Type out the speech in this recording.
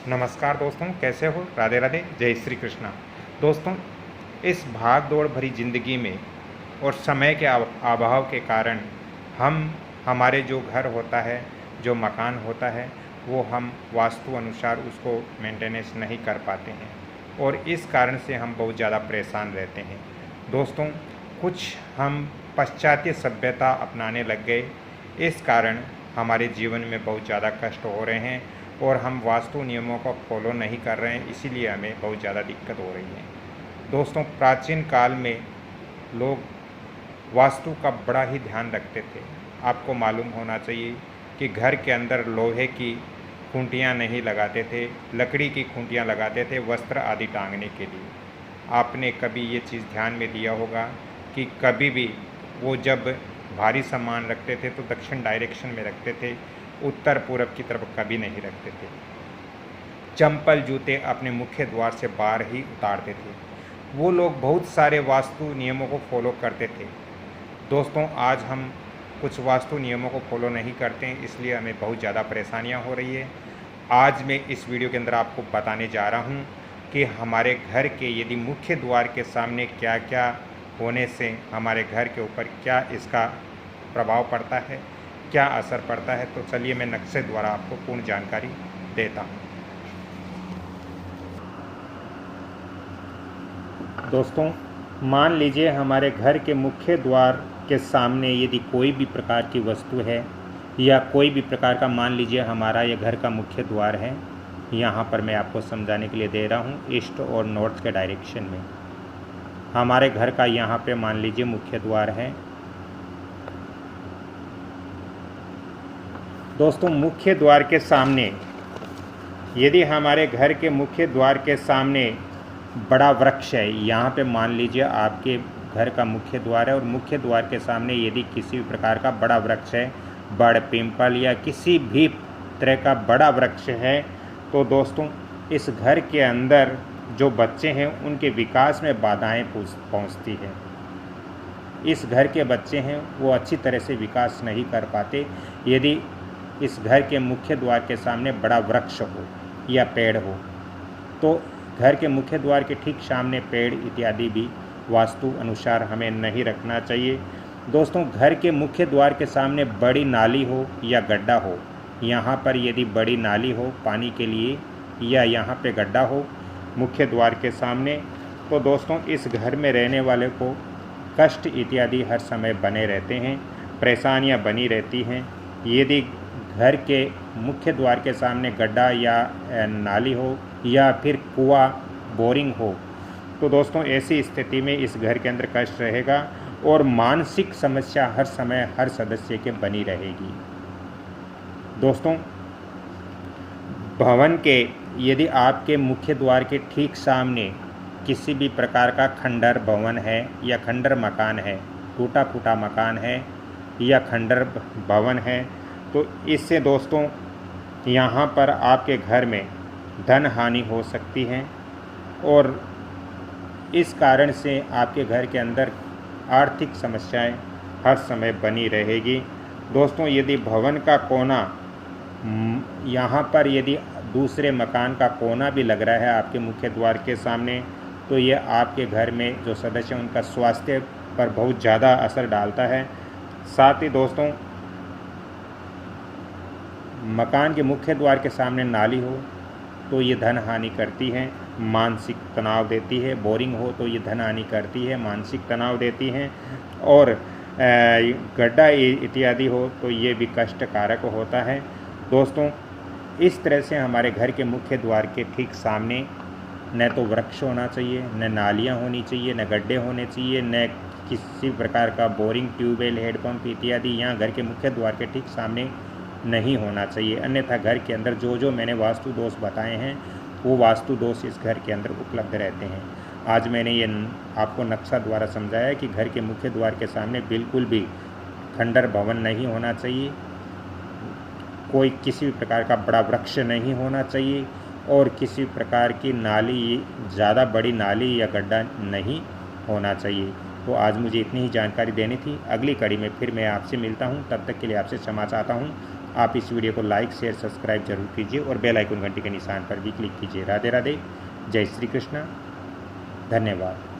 नमस्कार दोस्तों, कैसे हो? राधे राधे, जय श्री कृष्णा। दोस्तों, इस भाग दौड़ भरी ज़िंदगी में और समय के अभाव के कारण हम हमारे जो घर होता है, जो मकान होता है, वो हम वास्तु अनुसार उसको मेंटेनेंस नहीं कर पाते हैं और इस कारण से हम बहुत ज़्यादा परेशान रहते हैं। दोस्तों, कुछ हम पाश्चात्य सभ्यता अपनाने लग गए, इस कारण हमारे जीवन में बहुत ज़्यादा कष्ट हो रहे हैं और हम वास्तु नियमों को फॉलो नहीं कर रहे हैं, इसीलिए हमें बहुत ज़्यादा दिक्कत हो रही है। दोस्तों, प्राचीन काल में लोग वास्तु का बड़ा ही ध्यान रखते थे। आपको मालूम होना चाहिए कि घर के अंदर लोहे की खूंटियाँ नहीं लगाते थे, लकड़ी की खूंटियाँ लगाते थे वस्त्र आदि टांगने के लिए। आपने कभी ये चीज़ ध्यान में दिया होगा कि कभी भी वो जब भारी सामान रखते थे तो दक्षिण डायरेक्शन में रखते थे, उत्तर पूरब की तरफ कभी नहीं रखते थे। चंपल जूते अपने मुख्य द्वार से बाहर ही उतारते थे। वो लोग बहुत सारे वास्तु नियमों को फॉलो करते थे। दोस्तों, आज हम कुछ वास्तु नियमों को फॉलो नहीं करते हैं, इसलिए हमें बहुत ज़्यादा परेशानियां हो रही है। आज मैं इस वीडियो के अंदर आपको बताने जा रहा हूं कि हमारे घर के यदि मुख्य द्वार के सामने क्या क्या होने से हमारे घर के ऊपर क्या इसका प्रभाव पड़ता है, क्या असर पड़ता है। तो चलिए मैं नक्शे द्वारा आपको पूर्ण जानकारी देता हूँ। दोस्तों, मान लीजिए हमारे घर के मुख्य द्वार के सामने यदि कोई भी प्रकार की वस्तु है या कोई भी प्रकार का, मान लीजिए हमारा ये घर का मुख्य द्वार है, यहाँ पर मैं आपको समझाने के लिए दे रहा हूँ, ईस्ट और नॉर्थ के डायरेक्शन में हमारे घर का यहाँ पे मान लीजिए मुख्य द्वार है। दोस्तों, मुख्य द्वार के सामने यदि हमारे घर के मुख्य द्वार के सामने बड़ा वृक्ष है, यहाँ पे मान लीजिए आपके घर का मुख्य द्वार है और मुख्य द्वार के सामने यदि किसी भी प्रकार का बड़ा वृक्ष है, बड़ पीपल या किसी भी तरह का बड़ा वृक्ष है, तो दोस्तों इस घर के अंदर जो बच्चे हैं उनके विकास में बाधाएं पहुंचती हैं। इस घर के बच्चे हैं वो अच्छी तरह से विकास नहीं कर पाते यदि इस घर के मुख्य द्वार के सामने बड़ा वृक्ष हो या पेड़ हो। तो घर के मुख्य द्वार के ठीक सामने पेड़ इत्यादि भी वास्तु अनुसार हमें नहीं रखना चाहिए। दोस्तों, घर के मुख्य द्वार के सामने बड़ी नाली हो या गड्ढा हो, यहाँ पर यदि बड़ी नाली हो पानी के लिए या यहाँ पे गड्ढा हो मुख्य द्वार के सामने, तो दोस्तों इस घर में रहने वाले को कष्ट इत्यादि हर समय बने रहते हैं, परेशानियाँ बनी रहती हैं। यदि घर के मुख्य द्वार के सामने गड्ढा या नाली हो या फिर कुआं बोरिंग हो, तो दोस्तों ऐसी स्थिति में इस घर के अंदर कष्ट रहेगा और मानसिक समस्या हर समय हर सदस्य के बनी रहेगी। दोस्तों, भवन के यदि आपके मुख्य द्वार के ठीक सामने किसी भी प्रकार का खंडर भवन है या खंडर मकान है, टूटा फूटा मकान है या खंडर भवन है, तो इससे दोस्तों यहाँ पर आपके घर में धन हानि हो सकती है और इस कारण से आपके घर के अंदर आर्थिक समस्याएं हर समय बनी रहेगी। दोस्तों, यदि भवन का कोना यहाँ पर यदि दूसरे मकान का कोना भी लग रहा है आपके मुख्य द्वार के सामने, तो ये आपके घर में जो सदस्य हैं उनका स्वास्थ्य पर बहुत ज़्यादा असर डालता है। साथ ही दोस्तों, मकान के मुख्य द्वार के सामने नाली हो तो ये धन हानि करती है, मानसिक तनाव देती है। बोरिंग हो तो ये धन हानि करती है, मानसिक तनाव देती हैं और गड्ढा इत्यादि हो तो ये भी कष्टकारक होता है। दोस्तों, इस तरह से हमारे घर के मुख्य द्वार के ठीक सामने न तो वृक्ष होना चाहिए, न नालियाँ होनी चाहिए, न गड्ढे होने चाहिए, न किसी प्रकार का बोरिंग, ट्यूबवेल, हेडपम्प इत्यादि यहाँ घर के मुख्य द्वार के ठीक सामने नहीं होना चाहिए। अन्यथा घर के अंदर जो जो मैंने वास्तु दोष बताए हैं वो वास्तु दोष इस घर के अंदर उपलब्ध रहते हैं। आज मैंने ये आपको नक्शा द्वारा समझाया कि घर के मुख्य द्वार के सामने बिल्कुल भी खंडर भवन नहीं होना चाहिए, कोई किसी भी प्रकार का बड़ा वृक्ष नहीं होना चाहिए और किसी प्रकार की नाली, ज़्यादा बड़ी नाली या गड्ढा नहीं होना चाहिए। तो आज मुझे इतनी ही जानकारी देनी थी। अगली कड़ी में फिर मैं आपसे मिलता हूँ, तब तक के लिए आपसे क्षमा चाहता हूँ। आप इस वीडियो को लाइक शेयर सब्सक्राइब जरूर कीजिए और बेल आइकन घंटी के निशान पर भी क्लिक कीजिए। राधे राधे, जय श्री कृष्ण, धन्यवाद।